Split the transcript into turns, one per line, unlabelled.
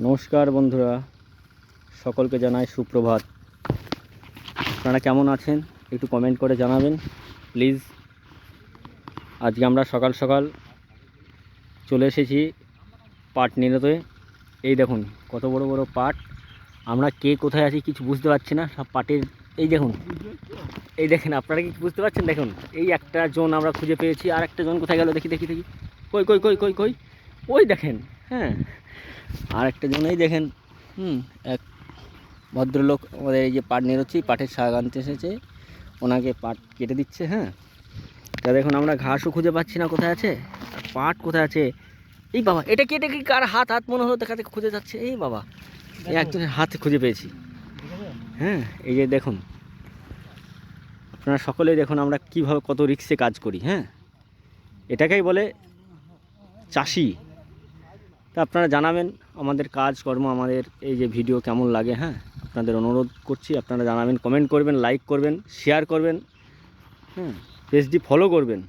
নমস্কার বন্ধুরা, সকলকে জানাই সুপ্রভাত। আপনারা কেমন আছেন একটু কমেন্ট করে জানাবেন প্লিজ। আজকে আমরা সকাল সকাল চলে এসেছি পাট নিড়াতে। এই দেখুন কত বড় বড় পাট। আমরা কে কোথায় আছি কিছু বুঝতে পারছি না, সব পাটের এই দেখুন, এই দেখেন আপনারা কি বুঝতে পারছেন? দেখুন এই একটা জন আমরা খুঁজে পেয়েছি, আর একটা জন কোথায় গেল দেখি দেখি দেখি, কই কই কই কই কই ওই দেখেন। হ্যাঁ, আর একটা জন এই দেখেন। এক ভদ্রলোক আমাদের এই যে পাট নিড়াচ্ছি, পাটের শাক আনতে এসেছে, ওনাকে পাট কেটে দিচ্ছে। হ্যাঁ, তা দেখুন আমরা ঘাসও খুঁজে পাচ্ছি না কোথায় আছে, আর পাট কোথায় আছে। এই বাবা, এটা কি কার হাত হাত মনে হলো, দেখাতে খুঁজে যাচ্ছে। এই বাবা, এই একজনের হাতে খুঁজে পেয়েছি। হ্যাঁ, এই যে দেখুন, আপনারা সকলেই দেখুন আমরা কীভাবে কত রিস্কে কাজ করি। হ্যাঁ, এটাকেই বলে চাষি। তা আপনারা জানাবেন আমাদের কাজকর্ম, আমাদের এই যে ভিডিও কেমন লাগে। হ্যাঁ, আপনাদের অনুরোধ করছি, আপনারা জানাবেন, কমেন্ট করবেন, লাইক করবেন, শেয়ার করবেন। হ্যাঁ, পেজটি ফলো করবেন।